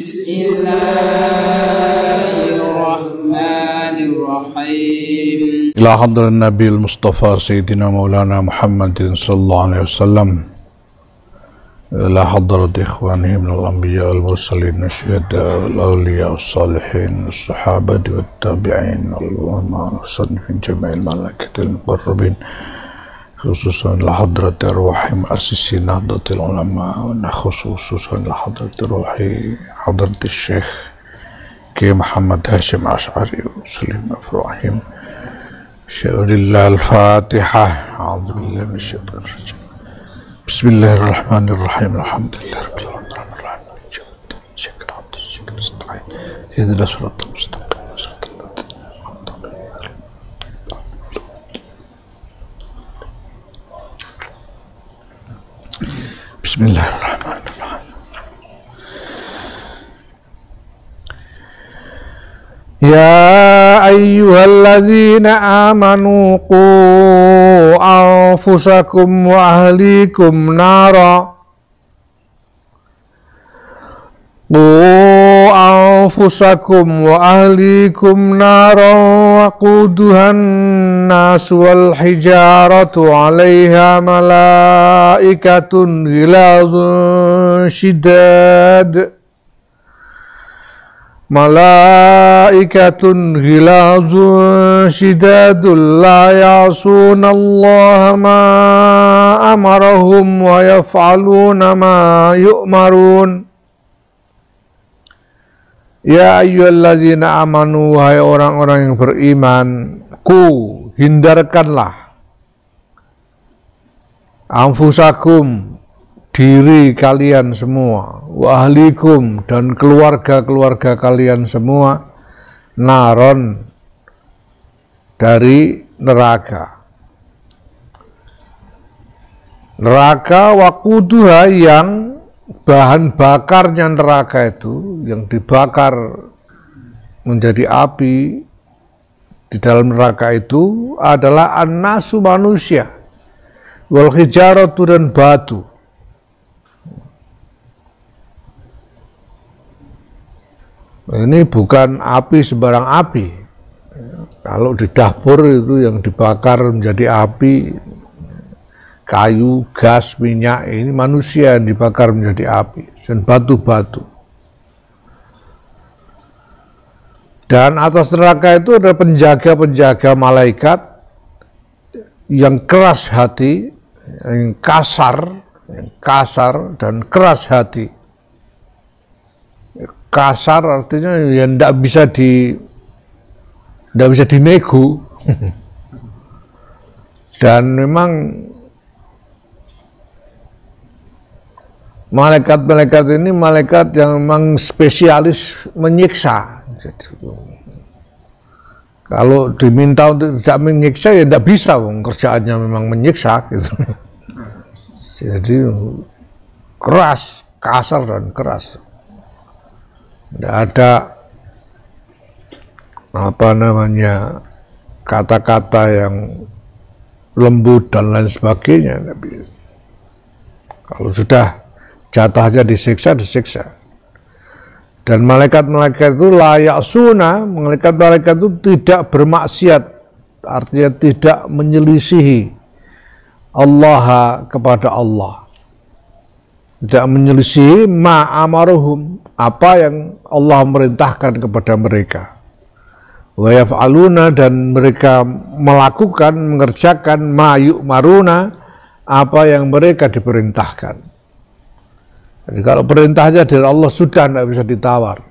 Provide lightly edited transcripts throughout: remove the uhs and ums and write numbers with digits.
Bismillahirrahmanirrahim. Ila hadran Nabi al-Mustafa Sayyidina Maulana Muhammadin sallallahu alaihi wasallam. Ila hadrat ikhwanihi min al-anbiya al-mursalin asyhada wal-awliya was-salihin was-sahabati wat-tabi'in Allahumma salli fi jama'il malaikatil muqarrabin khususan ila hadrat arwahim asisi nahdlatul ulama wa khususan ila hadrat ruhi hadrat Syekh Ki Muhammad Hashim Ash'ari wa Salim Ibrahim. Syairillah al-Fatihah. A'udzu billahi minasyaitonir rajim. Bismillahirrahmanirrahim. Alhamdulillahirabbil alamin. Ihdinas siratal mustaqim. Bismillahirrahmanirrahim. Ya ayyuhalladzina amanu qu anfusakum wa ahlikum nara waquduhan nasu wal hijaratu 'alaiha malaikatun ghilazun shidadul la ya'sunallaha ma amarahum wa yaf'aluna ma yu'marun. Ya ayyuhalladzina amanu, wahai orang-orang yang beriman, hindarkanlah anfusakum, diri kalian semua, wa ahlikum, dan keluarga-keluarga kalian semua, naron, dari neraka. Neraka waquduha, yang bahan bakarnya neraka itu, yang dibakar menjadi api di dalam neraka itu adalah annasu, manusia, wal hijaratu, dan batu. Ini bukan api sembarang api. Kalau di dapur itu yang dibakar menjadi api, kayu, gas, minyak, ini manusia yang dibakar menjadi api, dan batu-batu. Dan atas neraka itu ada penjaga-penjaga malaikat yang keras hati, yang kasar dan keras hati. Kasar artinya ya tidak bisa dinego. Dan memang malaikat-malaikat ini malaikat yang memang spesialis menyiksa. Kalau diminta untuk tidak menyiksa ya tidak bisa, kerjaannya memang menyiksa gitu. Jadi keras, kasar dan keras. Tidak ada kata-kata yang lembut dan lain sebagainya. Kalau sudah jatahnya disiksa. Dan malaikat-malaikat itu layak sunnah, malaikat-malaikat itu tidak bermaksiat, artinya tidak menyelisihi Allah kepada Allah, tidak menyelisihi ma'amaruhum, apa yang Allah merintahkan kepada mereka. Wa yaf'aluna, dan mereka melakukan, mengerjakan ma'yu'maruna, apa yang mereka diperintahkan. Jadi kalau perintahnya dari Allah sudah tidak bisa ditawar,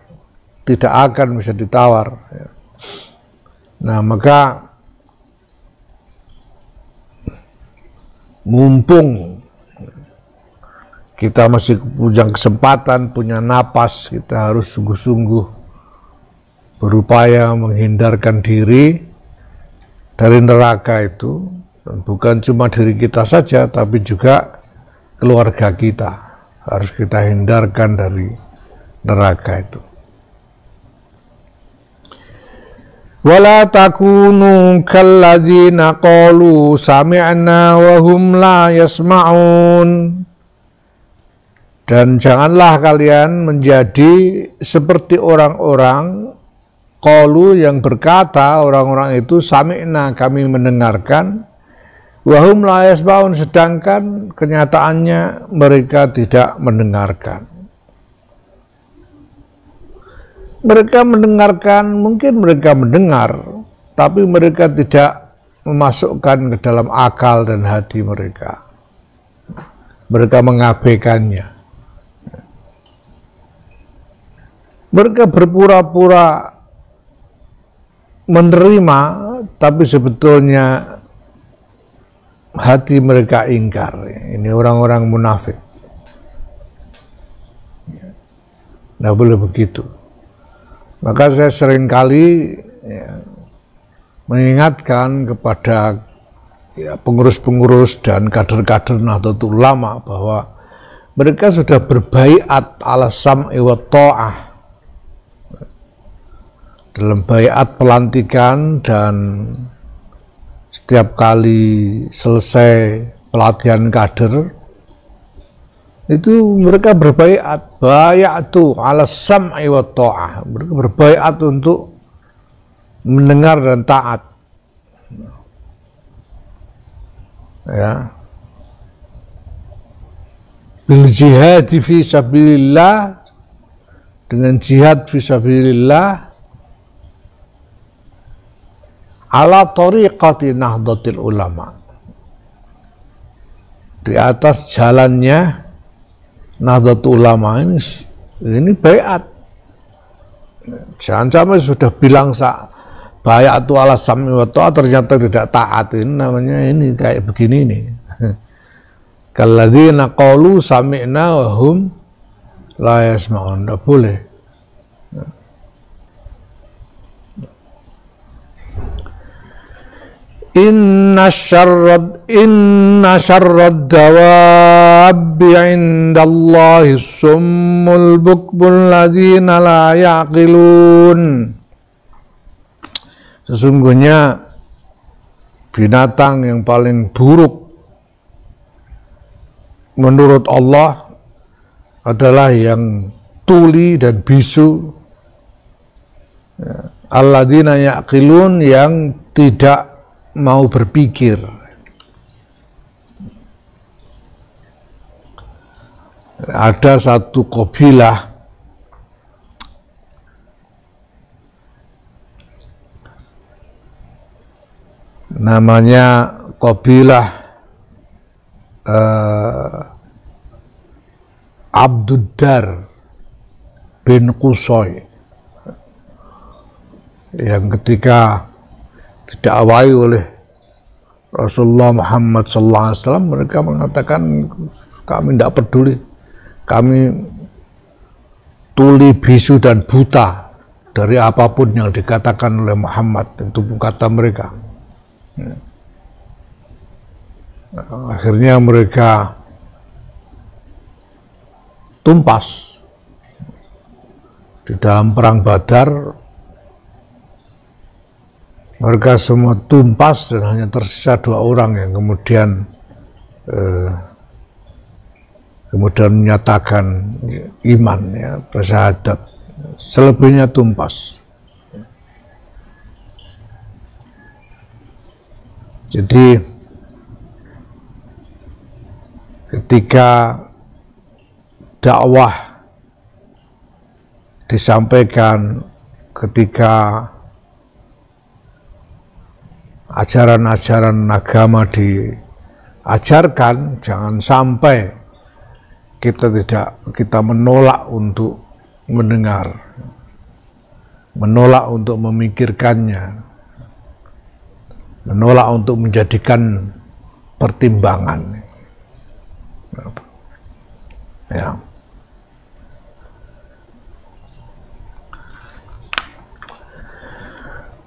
tidak akan bisa ditawar. Nah, maka mumpung kita masih punya kesempatan, punya napas, kita harus sungguh-sungguh berupaya menghindarkan diri dari neraka itu. Dan bukan cuma diri kita saja, tapi juga keluarga kita harus kita hindarkan dari neraka itu. Wala takunu kalladzina qalu sami'na wa hum la yasma'un. Dan janganlah kalian menjadi seperti orang-orang qalu yang berkata, orang-orang itu sami'na, kami mendengarkan, wahum la yasma'un, sedangkan kenyataannya mereka tidak mendengarkan. Mereka mendengarkan, mungkin mereka mendengar, tapi mereka tidak memasukkan ke dalam akal dan hati mereka. Mereka mengabaikannya. Mereka berpura-pura menerima, tapi sebetulnya hati mereka ingkar. Ini orang-orang munafik. Tidak boleh begitu. Maka saya seringkali mengingatkan kepada pengurus-pengurus dan kader-kader Nahdlatul Ulama bahwa mereka sudah berbaiat ala sam'i wa ta'ah dalam baiat pelantikan, dan setiap kali selesai pelatihan kader itu mereka berbaiat, bayatu ala sam'i wa ta'ah, mereka berbaiat untuk mendengar dan taat. Ya, bil jihad fi sabilillah, dengan jihad fi sabilillah, ala tariqati Nahdlatul Ulama, di atas jalannya Nahdlatul Ulama. Ini baiat. Jangan sampai sudah bilang baiatu ala sam'i wa ta'ah ternyata tidak taat. Ini namanya ini kayak begini nih. Kalladzina qalu sami'na wa hum la yasma'un. Tidak boleh. Inna syarrad dawabbi indallahi summul bukbul ladzina la yaqilun. Sesungguhnya binatang yang paling buruk menurut Allah adalah yang tuli dan bisu, alladzina yaqilun, yang tidak mau berpikir. Ada satu kabilah namanya kabilah Abduddar bin Qusay, yang ketika didakwai oleh Rasulullah Muhammad SAW, mereka mengatakan, kami tidak peduli, kami tuli, bisu dan buta dari apapun yang dikatakan oleh Muhammad. Itu kata mereka. Akhirnya mereka tumpas di dalam perang Badar. Mereka semua tumpas dan hanya tersisa 2 orang yang kemudian menyatakan iman, ya, bersyahadat. Selebihnya tumpas. Jadi ketika dakwah disampaikan, ketika ajaran-ajaran agama diajarkan, jangan sampai kita menolak untuk mendengar, menolak untuk memikirkannya, menolak untuk menjadikan pertimbangan. Ya.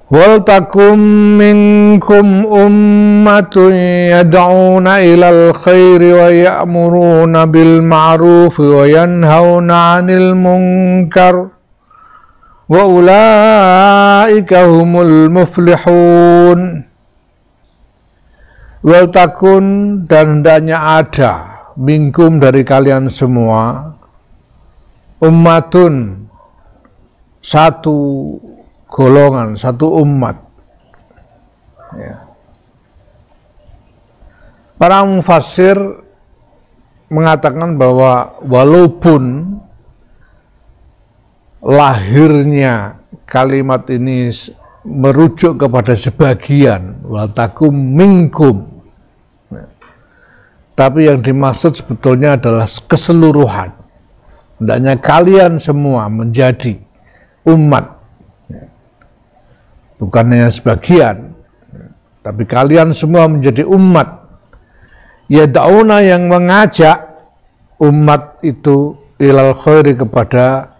Wal takum minkum ummatun yad'una ilal khairi wa ya'muruna bil ma'ruf wa yanhauna 'anil munkar wa ulaika humul muflihun. Wal takun, dan hendaknya ada minkum dari kalian semua, ummatun satu golongan, satu umat. Ya. Para mufassir mengatakan bahwa walaupun lahirnya kalimat ini merujuk kepada sebagian, waltakum minkum, tapi yang dimaksud sebetulnya adalah keseluruhan. Hendaknya kalian semua menjadi umat, bukan hanya sebagian, tapi kalian semua menjadi umat. Yad'una yang mengajak umat itu ilal khairi kepada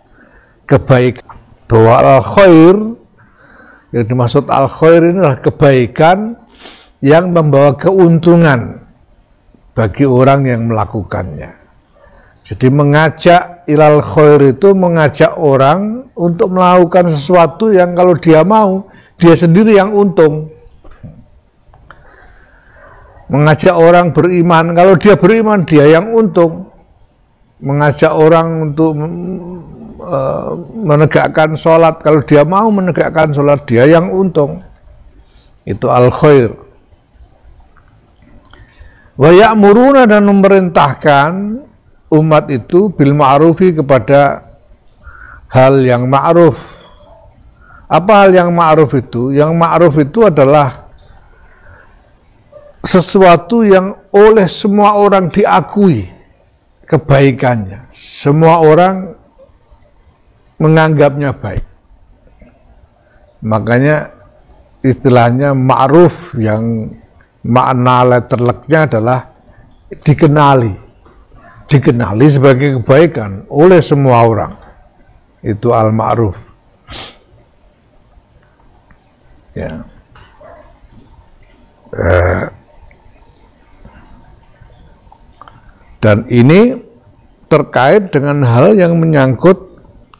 kebaikan. Bahwa al khair, yang dimaksud al khair ini adalah kebaikan yang membawa keuntungan bagi orang yang melakukannya. Jadi mengajak ilal khair itu mengajak orang untuk melakukan sesuatu yang kalau dia mau, dia sendiri yang untung. Mengajak orang beriman, kalau dia beriman dia yang untung. Mengajak orang untuk menegakkan sholat, kalau dia mau menegakkan sholat dia yang untung. Itu al khair. Wa ya'muruna, dan memerintahkan umat itu bil ma'rufi kepada hal yang ma'ruf. Apa hal yang ma'ruf itu? Yang ma'ruf itu adalah sesuatu yang oleh semua orang diakui kebaikannya. Semua orang menganggapnya baik. Makanya istilahnya ma'ruf, yang makna letterleknya adalah dikenali sebagai kebaikan oleh semua orang. Itu al-ma'ruf. Ya. Dan ini terkait dengan hal yang menyangkut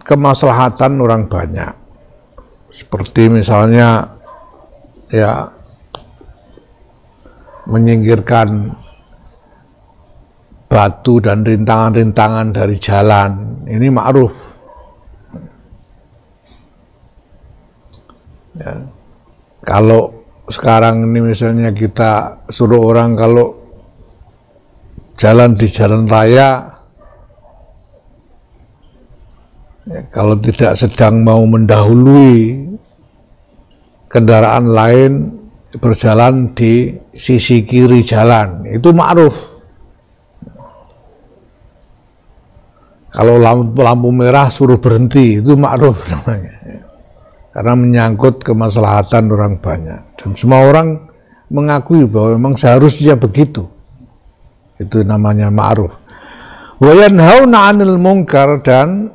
kemaslahatan orang banyak. Seperti misalnya ya menyingkirkan batu dan rintangan-rintangan dari jalan, ini ma'ruf. Ya. Kalau sekarang ini misalnya kita suruh orang kalau jalan di jalan raya, ya, kalau tidak sedang mau mendahului kendaraan lain berjalan di sisi kiri jalan, itu ma'ruf. Kalau lampu merah suruh berhenti, itu ma'ruf namanya. Karena menyangkut kemaslahatan orang banyak. Dan semua orang mengakui bahwa memang seharusnya begitu. Itu namanya ma'ruf. Wa yanhauna 'anil munkar, dan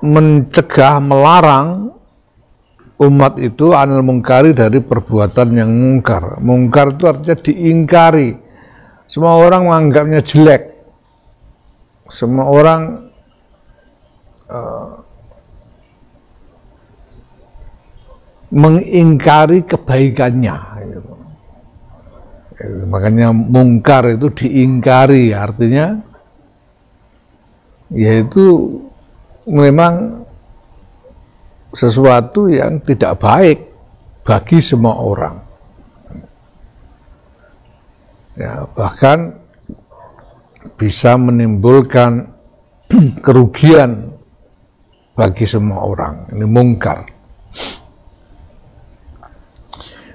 mencegah, melarang umat itu anil mungkari, dari perbuatan yang mungkar. Mungkar itu artinya diingkari. Semua orang menganggapnya jelek. Semua orang mengingkari kebaikannya. Makanya mungkar itu diingkari, artinya yaitu memang sesuatu yang tidak baik bagi semua orang. Ya, bahkan bisa menimbulkan kerugian bagi semua orang. Ini mungkar.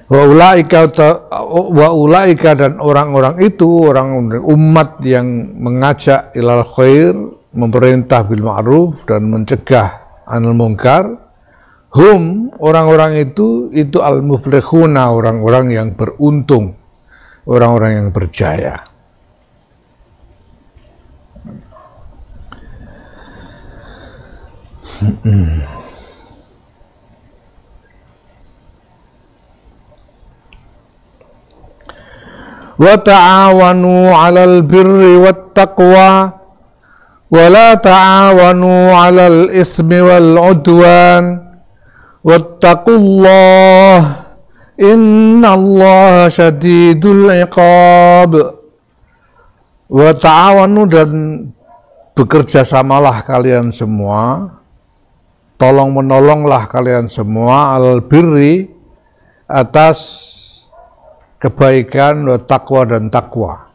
Wa ulaika, dan orang-orang itu, orang umat yang mengajak ilal khair, memerintah bil ma'ruf dan mencegah anil munkar, hum, orang-orang itu al-muflihuna, orang-orang yang beruntung, orang-orang yang berjaya. Wa ta'awanu 'alal birri wat taqwa wa la ta'awanu 'alal itsmi wal 'udwan wattaqullah innallaha syadidul 'iqab. Wa ta'awanu, dan bekerja samalah kalian semua, tolong menolonglah kalian semua, al birri, atas kebaikan, wa taqwa, dan takwa.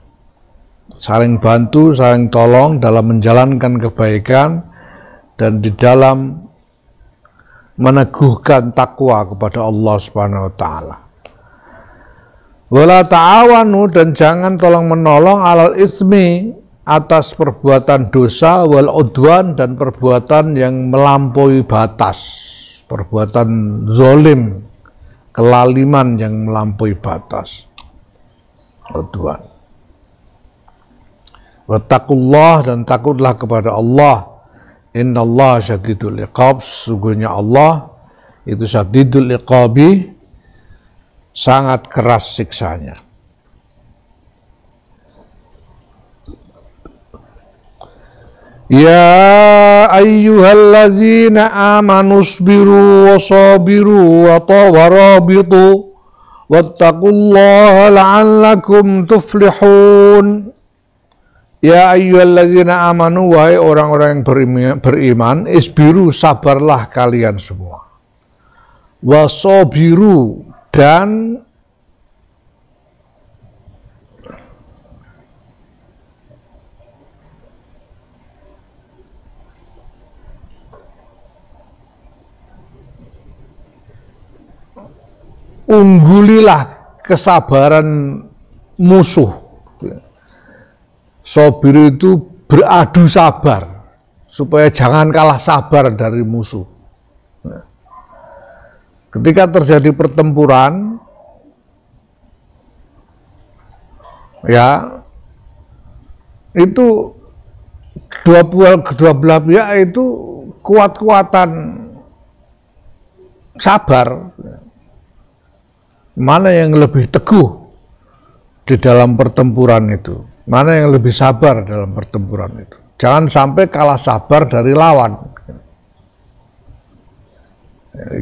Saling bantu, saling tolong dalam menjalankan kebaikan dan di dalam meneguhkan takwa kepada Allah Subhanahu wa taala. Wala ta'awanu, dan jangan tolong menolong alal ismi, atas perbuatan dosa, wal udwan, dan perbuatan yang melampaui batas, perbuatan zalim, kelaliman yang melampaui batas, udwan. Wattaqullah, dan takutlah kepada Allah. Innallaha syadidul iqab, sesungguhnya Allah itu syadidul iqabi, sangat keras siksanya. Ya ayyuhalladzina amanu isbiru wasabiru warabitu wattaqullaha la'allakum tuflihun. Ya ayyuhalladzina amanu, wahai orang-orang yang beriman, isbiru, sabarlah kalian semua. Wasabiru, dan unggulilah kesabaran musuh. Sabir itu beradu sabar, supaya jangan kalah sabar dari musuh. Ketika terjadi pertempuran, ya, itu kedua belah pihak itu kuat-kuatan sabar. Mana yang lebih teguh di dalam pertempuran itu? Mana yang lebih sabar dalam pertempuran itu? Jangan sampai kalah sabar dari lawan.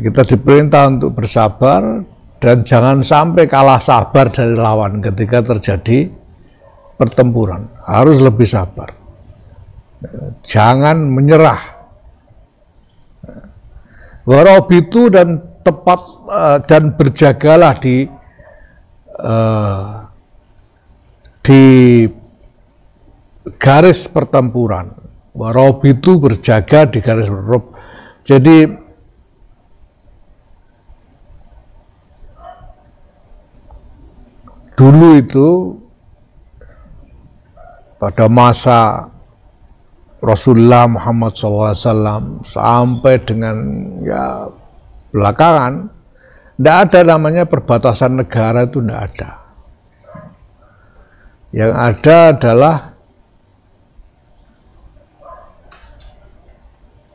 Kita diperintah untuk bersabar dan jangan sampai kalah sabar dari lawan ketika terjadi pertempuran. Harus lebih sabar. Jangan menyerah. Warabitu, dan tepat dan berjagalah di garis pertempuran. Warabitu, berjaga di garis pertempuran. Jadi dulu itu pada masa Rasulullah Muhammad SAW sampai dengan ya belakangan, tidak ada namanya perbatasan negara, itu tidak ada. Yang ada adalah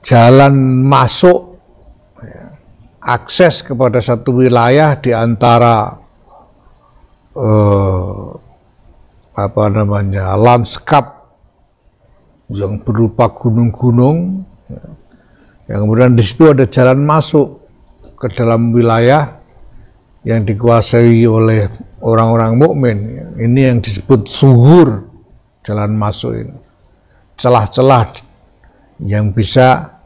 jalan masuk, akses kepada satu wilayah di antara lanskap yang berupa gunung-gunung, yang kemudian di situ ada jalan masuk ke dalam wilayah yang dikuasai oleh orang-orang mukmin. Ini yang disebut suhur, jalan masuk ini, celah-celah yang bisa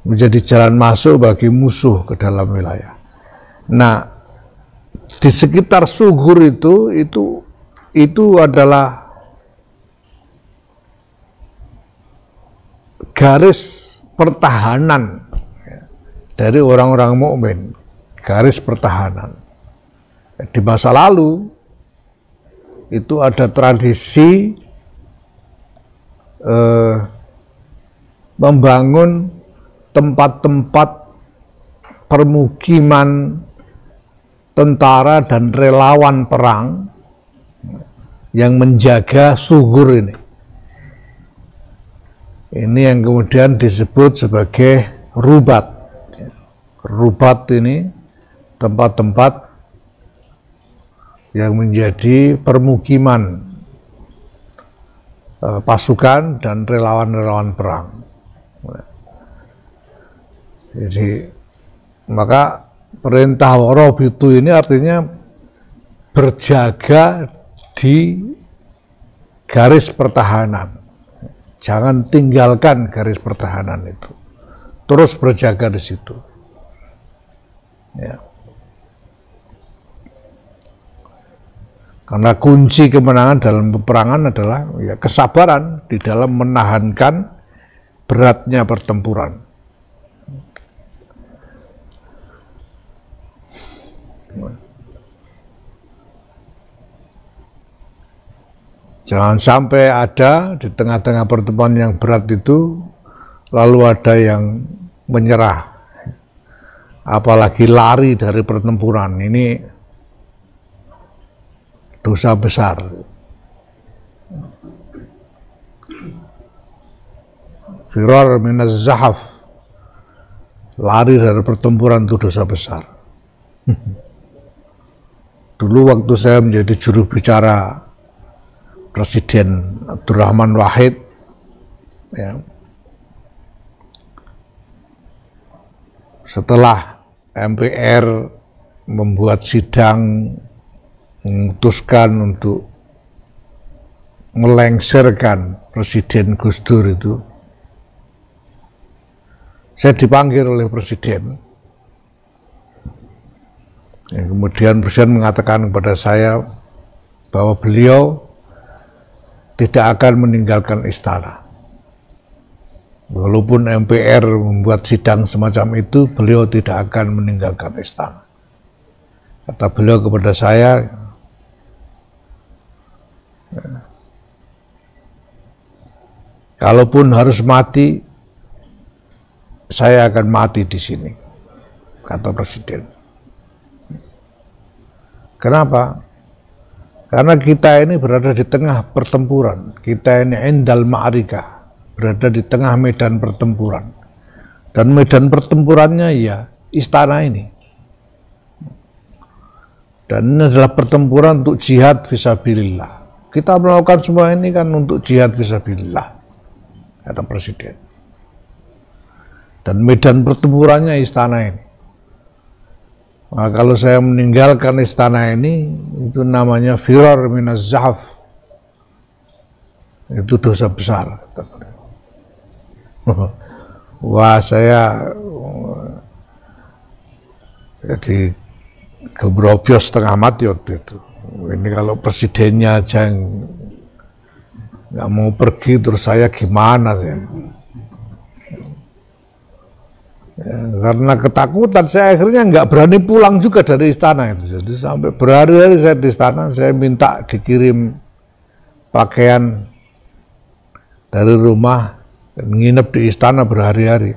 menjadi jalan masuk bagi musuh ke dalam wilayah. Nah, di sekitar suhur itu adalah garis pertahanan dari orang-orang mukmin, garis pertahanan. Di masa lalu itu ada tradisi membangun tempat-tempat permukiman tentara dan relawan perang yang menjaga suhur ini. Ini yang kemudian disebut sebagai rubat. Rubat ini tempat-tempat yang menjadi permukiman pasukan dan relawan-relawan perang. Jadi maka perintah warabitu ini artinya berjaga di garis pertahanan. Jangan tinggalkan garis pertahanan itu. Terus berjaga di situ. Ya. Karena kunci kemenangan dalam peperangan adalah ya, kesabaran di dalam menahankan beratnya pertempuran. Jangan sampai ada di tengah-tengah pertempuran yang berat itu lalu ada yang menyerah, apalagi lari dari pertempuran. Ini dosa besar. Firar minaz zahaf, lari dari pertempuran itu dosa besar. Dulu waktu saya menjadi juru bicara Presiden Abdurrahman Wahid, ya, setelah MPR membuat sidang memutuskan untuk melengsarkan Presiden Gus Dur itu, saya dipanggil oleh Presiden. Ya, kemudian Presiden mengatakan kepada saya bahwa beliau tidak akan meninggalkan istana. Walaupun MPR membuat sidang semacam itu, beliau tidak akan meninggalkan istana. Kata beliau kepada saya, kalaupun harus mati, saya akan mati di sini, kata Presiden. Kenapa? Karena kita ini berada di tengah pertempuran, kita ini indal ma'arikah, berada di tengah medan pertempuran. Dan medan pertempurannya ya istana ini. Dan ini adalah pertempuran untuk jihad fisabilillah. Kita melakukan semua ini kan untuk jihad fisabilillah, kata Presiden. Dan medan pertempurannya istana ini. Nah, kalau saya meninggalkan istana ini, itu namanya firar minaz zahaf. Itu dosa besar. Wah, saya di gebrobyos setengah mati waktu itu. Ini kalau presidennya aja nggak mau pergi, terus saya gimana sih? Ya, karena ketakutan saya akhirnya nggak berani pulang juga dari istana itu. Jadi sampai berhari-hari saya di istana, saya minta dikirim pakaian dari rumah dan nginep di istana berhari-hari.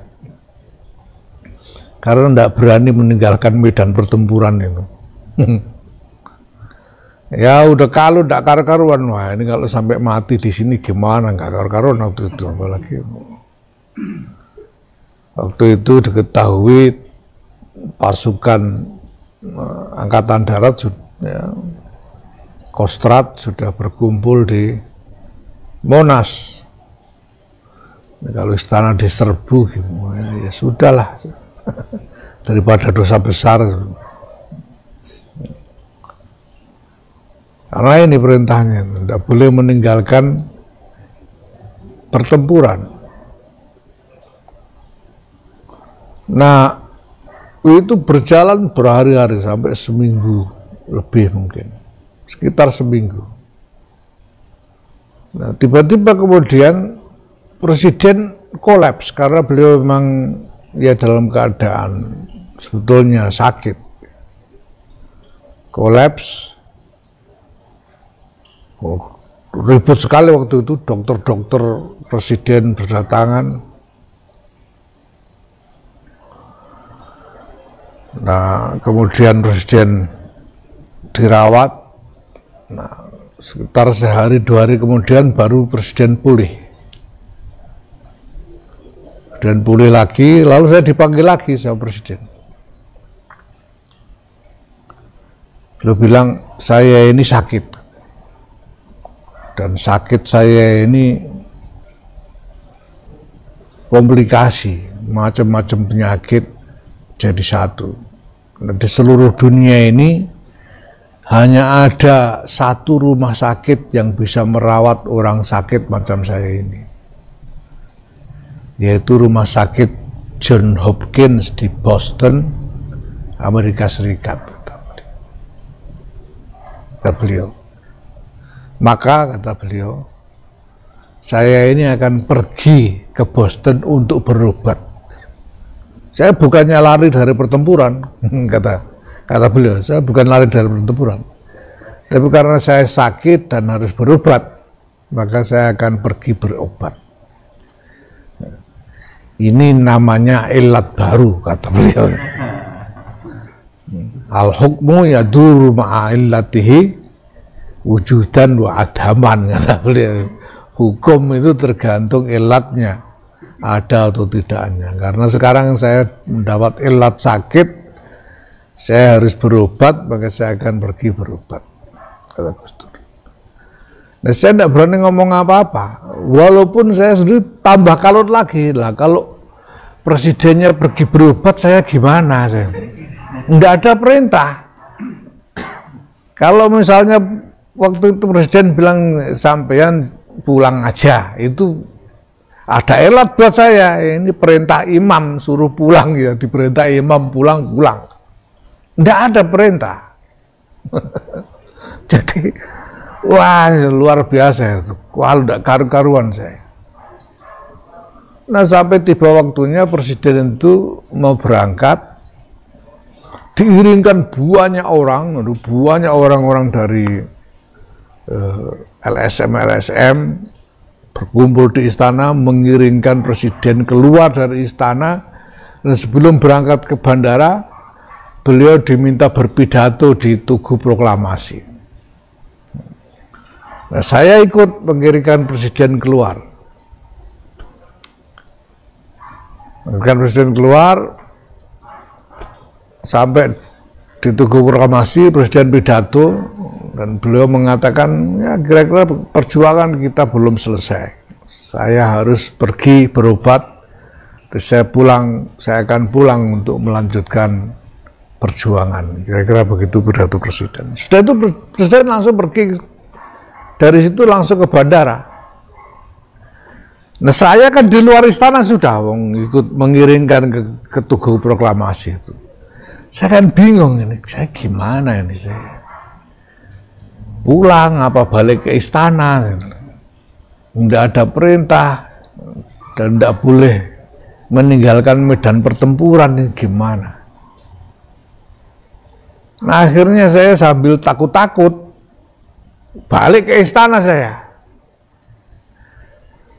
Karena nggak berani meninggalkan medan pertempuran itu. Ya udah kalau nggak karu-karuan, wah ini kalau sampai mati di sini gimana, nggak karu-karuan waktu itu, apalagi. Waktu itu diketahui pasukan Angkatan Darat, ya, Kostrad sudah berkumpul di Monas. Kalau istana diserbu, ya sudahlah, daripada dosa besar. Karena ini perintahnya, tidak boleh meninggalkan pertempuran. Nah, itu berjalan berhari-hari sampai seminggu lebih mungkin, sekitar seminggu. Nah, tiba-tiba kemudian Presiden kolaps karena beliau memang ya dalam keadaan sebetulnya sakit. Kolaps, ribut sekali waktu itu, dokter-dokter Presiden berdatangan. Nah, kemudian Presiden dirawat. Nah, sekitar sehari 2 hari kemudian baru Presiden pulih. Dan pulih lagi, lalu saya dipanggil lagi sama Presiden. Beliau bilang, saya ini sakit. Dan sakit saya ini komplikasi, macam-macam penyakit jadi satu. Di seluruh dunia ini hanya ada satu rumah sakit yang bisa merawat orang sakit macam saya ini, yaitu rumah sakit John Hopkins di Boston, Amerika Serikat, kata beliau. Maka kata beliau, saya ini akan pergi ke Boston untuk berobat. Saya bukannya lari dari pertempuran, kata beliau, saya bukan lari dari pertempuran, tapi karena saya sakit dan harus berobat, maka saya akan pergi berobat. Ini namanya ilat baru, kata beliau. Al-hukmu yaduru ma'a illatihi wujudan wa adaman, kata beliau. Hukum itu tergantung ilatnya, ada atau tidaknya. Karena sekarang saya mendapat ilat sakit, saya harus berobat, maka saya akan pergi berobat, kata Gus Dur. Nah, saya tidak berani ngomong apa-apa, walaupun saya sendiri tambah kalut lagi lah. Kalau presidennya pergi berobat, saya gimana? Saya nggak ada perintah. Kalau misalnya waktu itu presiden bilang sampean pulang aja, itu ada elat buat saya. Ini perintah imam, suruh pulang ya, diperintah imam pulang. Nggak ada perintah. Jadi wah, luar biasa itu. Wah, udah karu-karuan saya. Nah, sampai tiba waktunya presiden itu mau berangkat, diiringkan banyak orang dari LSM berkumpul di istana, mengiringkan presiden keluar dari istana. Dan sebelum berangkat ke bandara, beliau diminta berpidato di Tugu Proklamasi. Nah, saya ikut mengiringkan presiden keluar. Mengiringkan presiden keluar, sampai di Tugu Proklamasi, presiden pidato, dan beliau mengatakan, ya kira-kira perjuangan kita belum selesai. Saya harus pergi berobat, terus saya akan pulang untuk melanjutkan perjuangan. Kira-kira begitu pidato presiden. Sudah itu presiden langsung pergi, dari situ langsung ke bandara. Nah, saya kan di luar istana sudah, ikut mengiringkan ke Tugu Proklamasi itu. Saya kan bingung ini, saya gimana ini saya? Pulang apa balik ke istana? Tidak ada perintah dan tidak boleh meninggalkan medan pertempuran, ini gimana? Nah, akhirnya saya sambil takut-takut balik ke istana saya.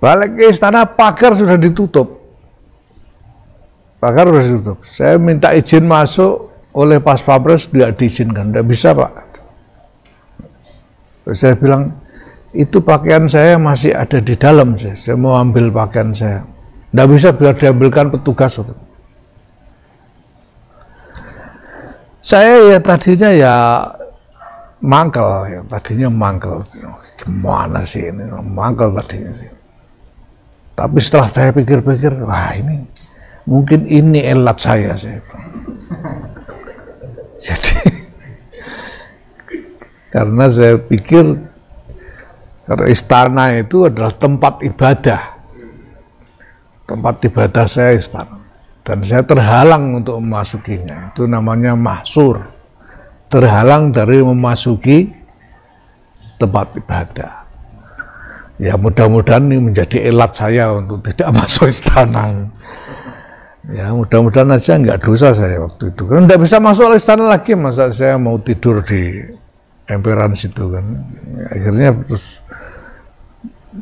Balik ke istana, pagar sudah ditutup. Pagar sudah ditutup. Saya minta izin masuk oleh Pas Pampres, tidak diizinkan, tidak bisa Pak. Terus saya bilang, itu pakaian saya masih ada di dalam, saya mau ambil pakaian saya. Tidak bisa, biar diambilkan petugas. Saya ya tadinya ya mangkel, gimana sih ini, mangkel tadinya sih. Tapi setelah saya pikir-pikir, wah ini, mungkin ini elat saya. Jadi karena saya pikir, karena istana itu adalah tempat ibadah saya istana, dan saya terhalang untuk memasukinya. Itu namanya mahsur, terhalang dari memasuki tempat ibadah. Ya mudah-mudahan ini menjadi elat saya untuk tidak masuk istana. Ya mudah-mudahan aja nggak dosa saya waktu itu, karena nggak bisa masuk istana lagi, masa saya mau tidur di emperan situ kan. Akhirnya terus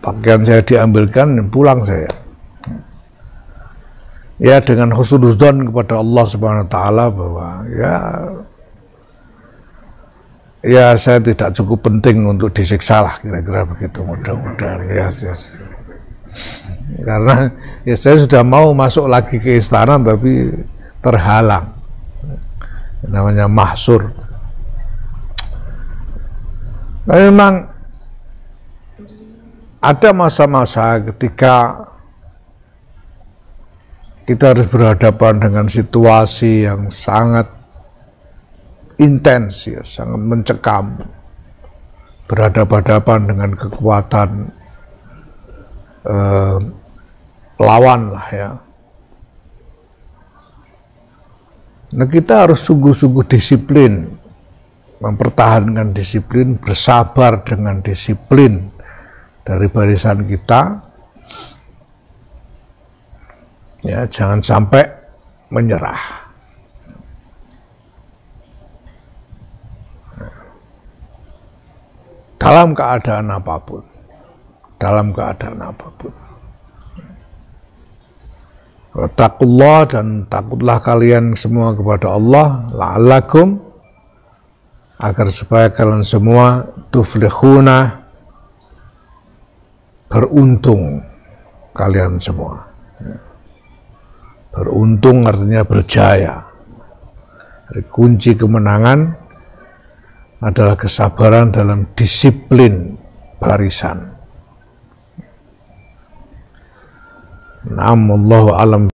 pakaian saya diambilkan dan pulang saya. Ya dengan husnudzon kepada Allah Subhanahu wa taala bahwa ya saya tidak cukup penting untuk disiksa lah, kira-kira begitu, mudah-mudahan ya. Karena ya saya sudah mau masuk lagi ke istana tapi terhalang. Namanya mahsur. Nah, memang ada masa-masa ketika kita harus berhadapan dengan situasi yang sangat intens, ya, sangat mencekam, berhadapan-hadapan dengan kekuatan lawan lah ya. Nah, kita harus sungguh-sungguh disiplin, mempertahankan disiplin, bersabar dengan disiplin dari barisan kita, ya, jangan sampai menyerah. Dalam keadaan apapun, Wattaqullah, dan takutlah kalian semua kepada Allah, la'allakum, agar supaya kalian semua tuflihuna, beruntung kalian semua. Beruntung artinya berjaya. Kunci kemenangan adalah kesabaran dalam disiplin barisan. Allahu a'lam.